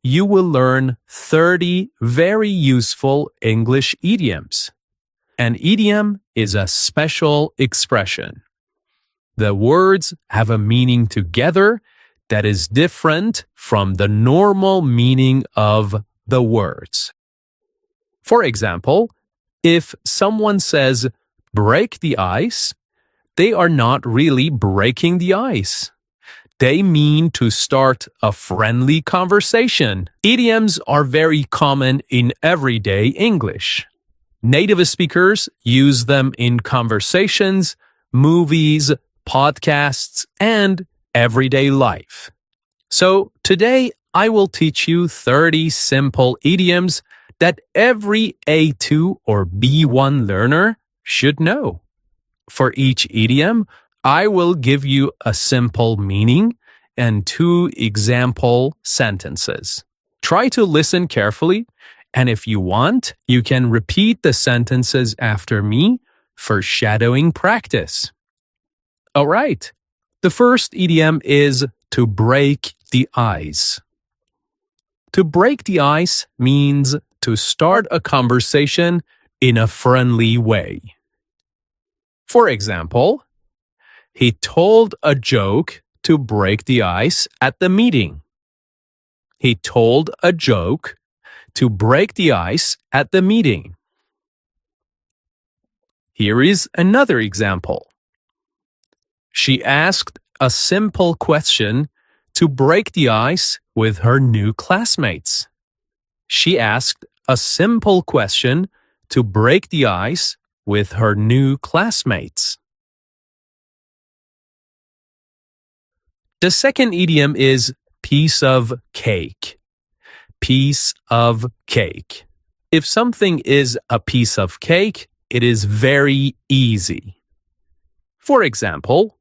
you will learn 30 very useful English idioms. An idiom is a special expression. The words have a meaning together that is different from the normal meaning of the words. For example, if someone says, break the ice, they are not really breaking the ice. They mean to start a friendly conversation. Idioms are very common in everyday English. Native speakers use them in conversations, movies, podcasts, and everyday life. So today I will teach you 30 simple idioms that every A2 or B1 learner should know. For each idiom, I will give you a simple meaning and 2 example sentences. Try to listen carefully, and if you want, you can repeat the sentences after me for shadowing practice. All right. The first idiom is to break the ice. To break the ice means to start a conversation in a friendly way. For example, he told a joke to break the ice at the meeting. He told a joke to break the ice at the meeting. Here is another example. She asked a simple question to break the ice with her new classmates. She asked a simple question to break the ice with her new classmates. The second idiom is piece of cake. Piece of cake. If something is a piece of cake, it is very easy. For example,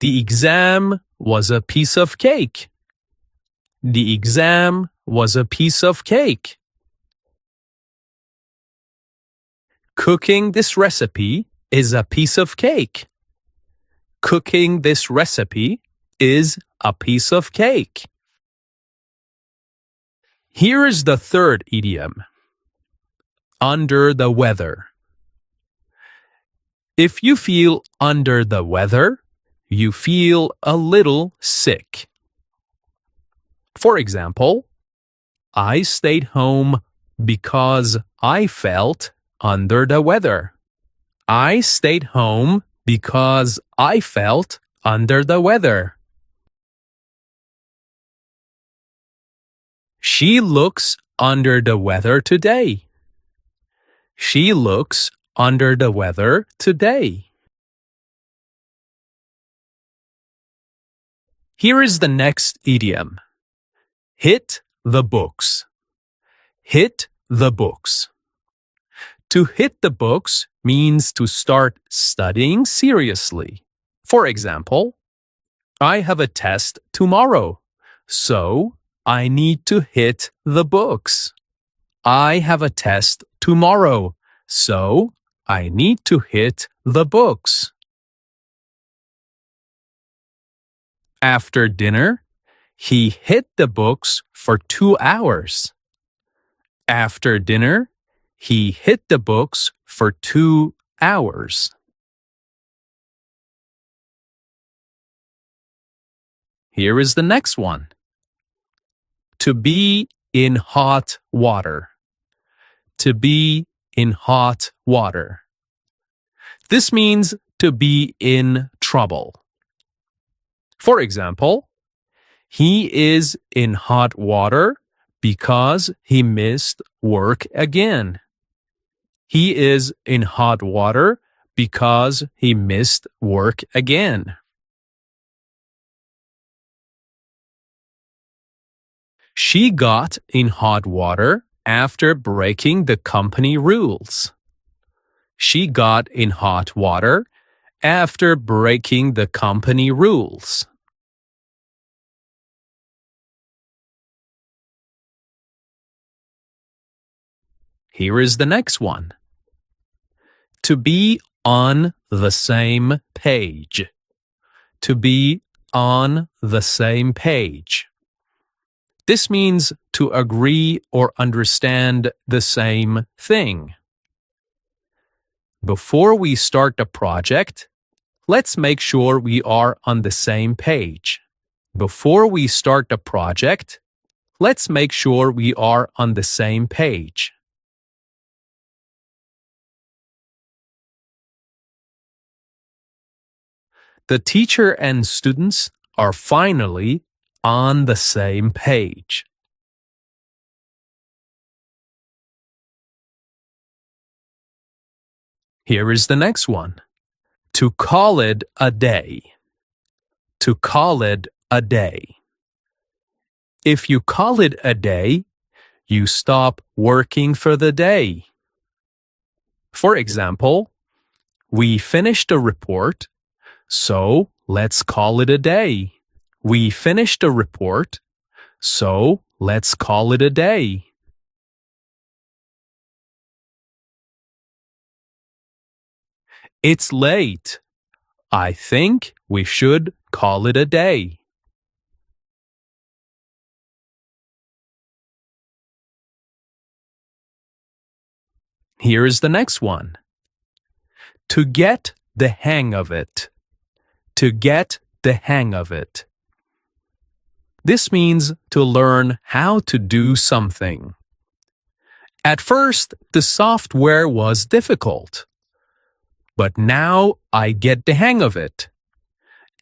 the exam was a piece of cake. The exam was a piece of cake. Cooking this recipe is a piece of cake. Cooking this recipe is a piece of cake. Here is the third idiom. Under the weather. If you feel under the weather, you feel a little sick. For example, I stayed home because I felt under the weather. I stayed home because I felt under the weather. She looks under the weather today. She looks under the weather today. Here is the next idiom. Hit the books. Hit the books. To hit the books means to start studying seriously. For example, I have a test tomorrow, so I need to hit the books. I have a test tomorrow, so I need to hit the books. After dinner, he hit the books for 2 hours. After dinner, he hit the books for 2 hours. Here is the next one. To be in hot water. To be in hot water. This means to be in trouble. For example, he is in hot water because he missed work again. He is in hot water because he missed work again. She got in hot water after breaking the company rules. She got in hot water after breaking the company rules. Here is the next one. To be on the same page. To be on the same page. This means to agree or understand the same thing. Before we start the project, let's make sure we are on the same page. Before we start the project, let's make sure we are on the same page. The teacher and students are finally on the same page. Here is the next one. To call it a day. To call it a day. If you call it a day, you stop working for the day. For example, we finished a report, so let's call it a day. We finished a report, so let's call it a day. It's late. I think we should call it a day. Here is the next one. To get the hang of it. To get the hang of it. This means to learn how to do something. At first, the software was difficult, but now I get the hang of it.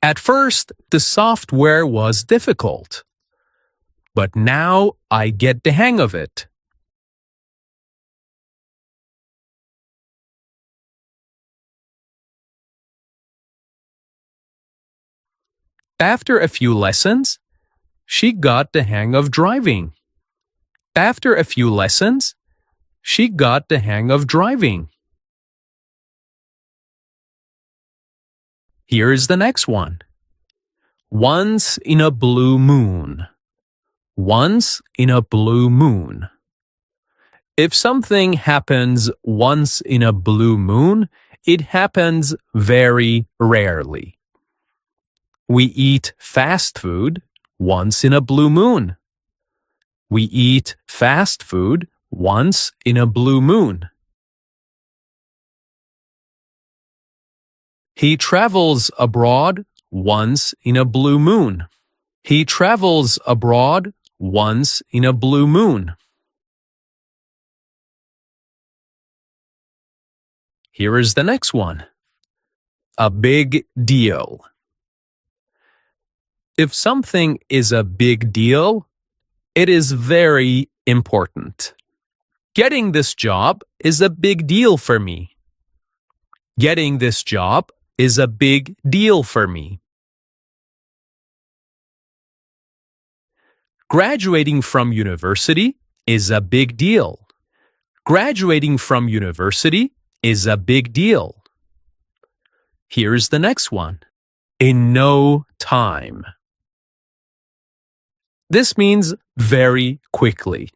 At first, the software was difficult, but now I get the hang of it. After a few lessons, she got the hang of driving. After a few lessons, she got the hang of driving. Here is the next one. Once in a blue moon. Once in a blue moon. If something happens once in a blue moon, it happens very rarely. We eat fast food once in a blue moon. We eat fast food once in a blue moon. He travels abroad once in a blue moon. He travels abroad once in a blue moon. Here is the next one. A big deal. If something is a big deal, it is very important. Getting this job is a big deal for me. Getting this job is a big deal for me. Graduating from university is a big deal. Graduating from university is a big deal. Here's the next one. In no time. This means very quickly.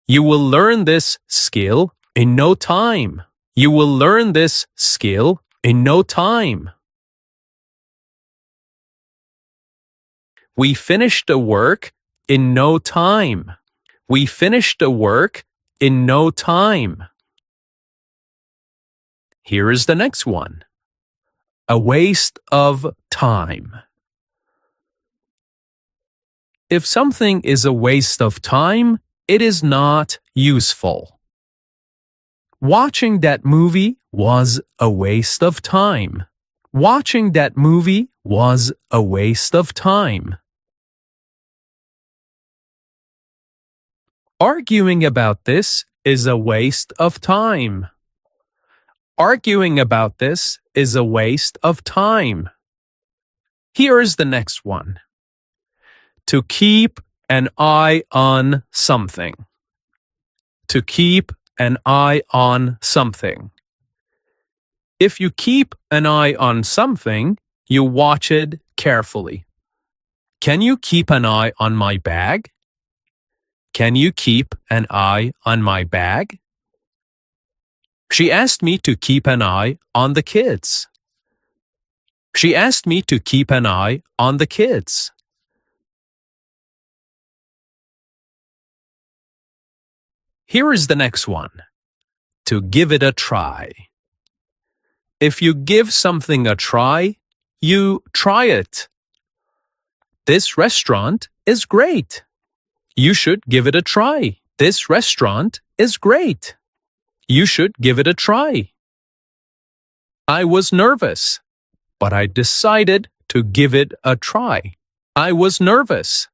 You will learn this skill in no time. You will learn this skill in no time. We finished the work in no time. We finished the work in no time. Here is the next one. A waste of time. If something is a waste of time, it is not useful. Watching that movie was a waste of time. Watching that movie was a waste of time. Arguing about this is a waste of time. Arguing about this is a waste of time. Here is the next one. To keep an eye on something. To keep an eye on something. If you keep an eye on something, you watch it carefully. Can you keep an eye on my bag? Can you keep an eye on my bag? She asked me to keep an eye on the kids. She asked me to keep an eye on the kids. Here is the next one. To give it a try. If you give something a try, you try it. This restaurant is great. You should give it a try. This restaurant is great. You should give it a try. I was nervous, but I decided to give it a try. I was nervous,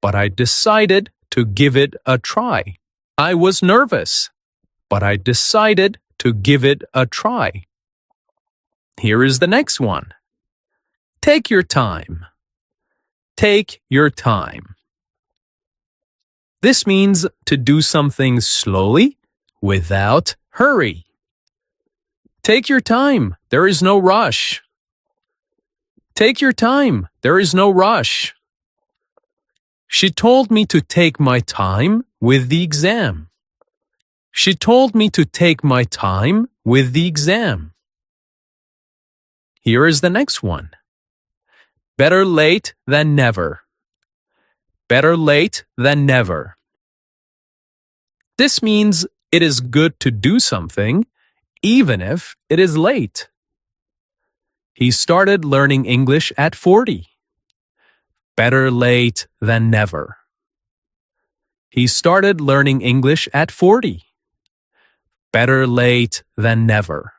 but I decided to give it a try. I was nervous, but I decided to give it a try. Here is the next one. Take your time. Take your time. This means to do something slowly, without hurry. Take your time. There is no rush. Take your time. There is no rush. She told me to take my time with the exam. She told me to take my time with the exam. Here is the next one. Better late than never. Better late than never. This means it is good to do something even if it is late. He started learning English at 40. Better late than never. He started learning English at 40. Better late than never.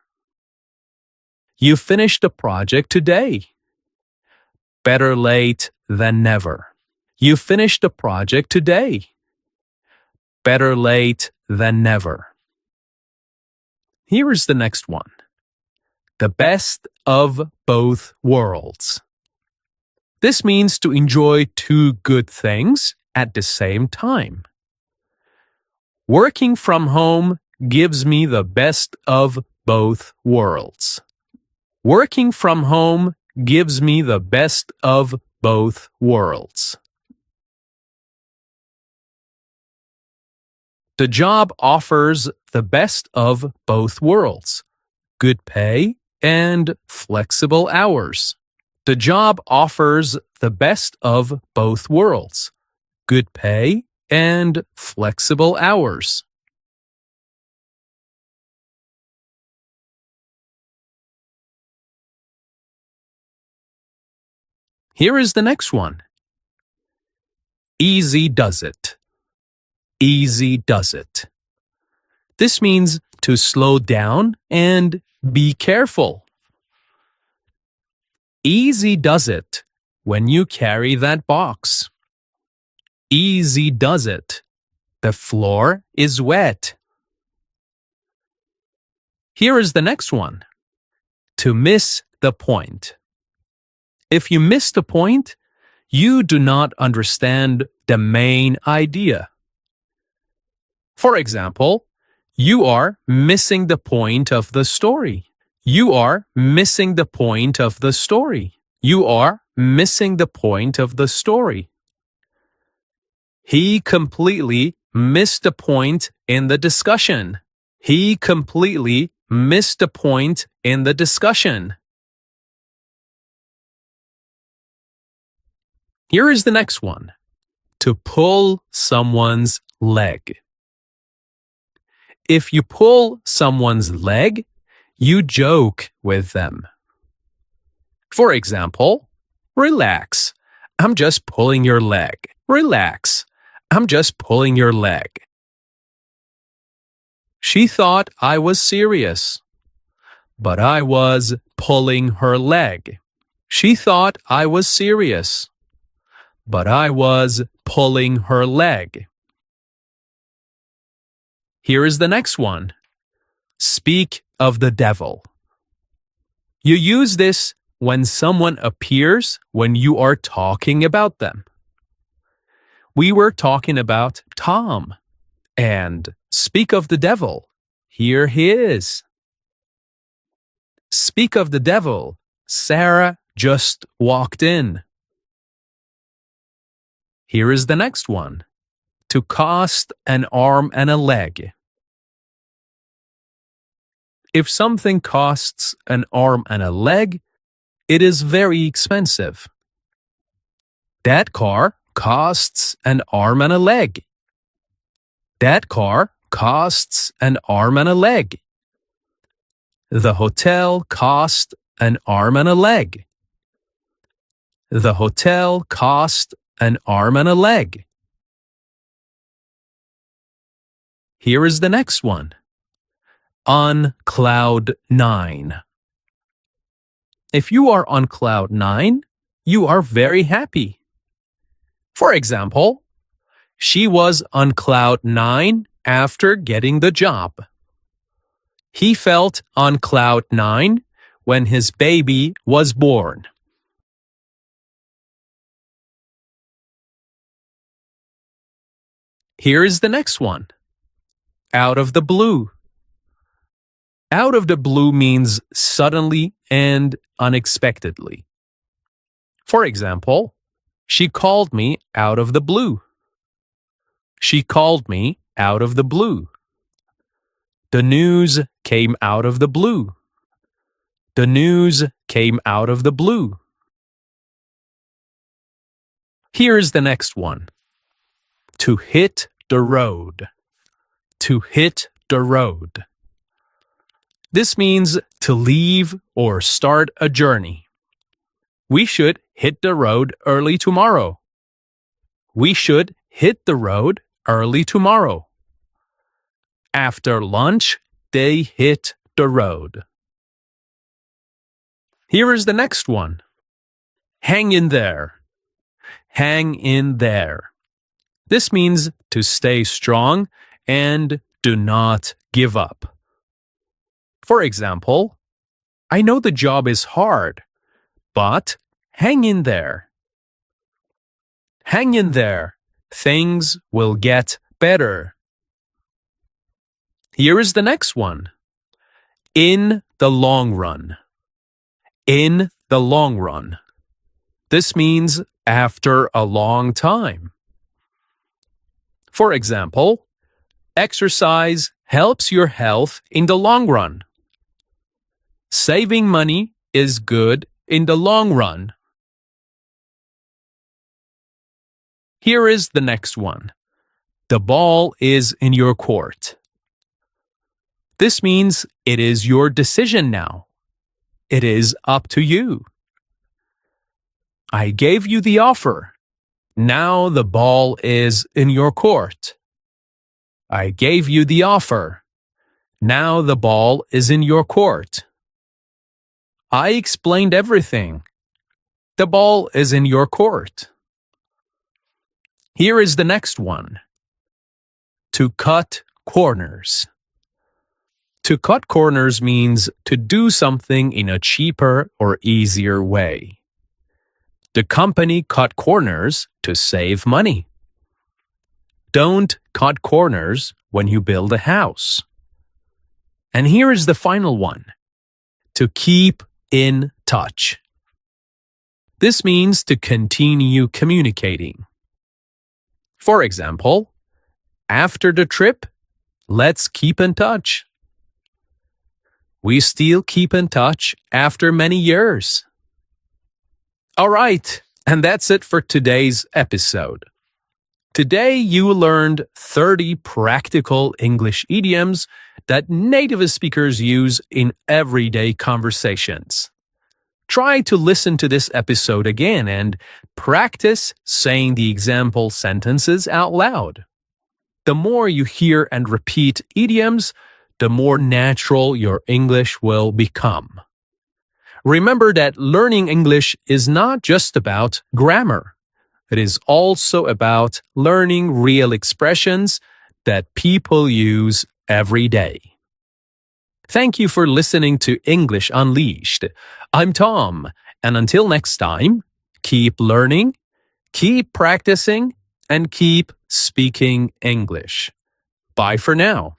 You finished a project today. Better late than never. You finished a project today. Better late than never. Here is the next one. The best of both worlds. This means to enjoy two good things at the same time. Working from home gives me the best of both worlds. Working from home gives me the best of both worlds. The job offers the best of both worlds, good pay and flexible hours. The job offers the best of both worlds, good pay and flexible hours. Here is the next one. Easy does it. Easy does it. This means to slow down and be careful. Easy does it when you carry that box. Easy does it. The floor is wet. Here is the next one. To miss the point. If you miss the point, you do not understand the main idea. For example, you are missing the point of the story. You are missing the point of the story. You are missing the point of the story. He completely missed the point in the discussion. He completely missed the point in the discussion. Here is the next one. To pull someone's leg. If you pull someone's leg, you joke with them. For example, relax. I'm just pulling your leg. Relax. I'm just pulling your leg. She thought I was serious, but I was pulling her leg. She thought I was serious, but I was pulling her leg. Here is the next one. Speak of the devil. You use this when someone appears when you are talking about them. We were talking about Tom, and speak of the devil. Here he is. Speak of the devil. Sarah just walked in. Here is the next one. To cost an arm and a leg. If something costs an arm and a leg, it is very expensive. That car costs an arm and a leg. That car costs an arm and a leg. The hotel cost an arm and a leg. The hotel cost an arm and a leg. Here is the next one. On cloud 9. If you are on cloud 9, you are very happy. For example, she was on cloud 9 after getting the job. He felt on cloud 9 when his baby was born. Here is the next one. Out of the blue. Out of the blue means suddenly and unexpectedly. For example, she called me out of the blue. She called me out of the blue. The news came out of the blue. The news came out of the blue. Here is the next one. To hit the road. To hit the road. This means to leave or start a journey. We should hit the road early tomorrow. We should hit the road early tomorrow. After lunch, they hit the road. Here is the next one. Hang in there. Hang in there. This means to stay strong and do not give up. For example, I know the job is hard, but hang in there. Hang in there. Things will get better. Here is the next one. In the long run. In the long run. This means after a long time. For example, exercise helps your health in the long run. Saving money is good in the long run. Here is the next one. The ball is in your court. This means it is your decision now. It is up to you. I gave you the offer. Now the ball is in your court. I gave you the offer. Now the ball is in your court. I explained everything. The ball is in your court. Here is the next one. To cut corners. To cut corners means to do something in a cheaper or easier way. The company cut corners to save money. Don't cut corners when you build a house. And here is the final one. To keep in touch. This means to continue communicating. For example, after the trip, let's keep in touch. We still keep in touch after many years. All right, and that's it for today's episode. Today you learned 30 practical English idioms that native speakers use in everyday conversations. Try to listen to this episode again and practice saying the example sentences out loud. The more you hear and repeat idioms, the more natural your English will become. Remember that learning English is not just about grammar. It is also about learning real expressions that people use every day. Thank you for listening to English Unleashed. I'm Tom, and until next time, keep learning, keep practicing, and keep speaking English. Bye for now.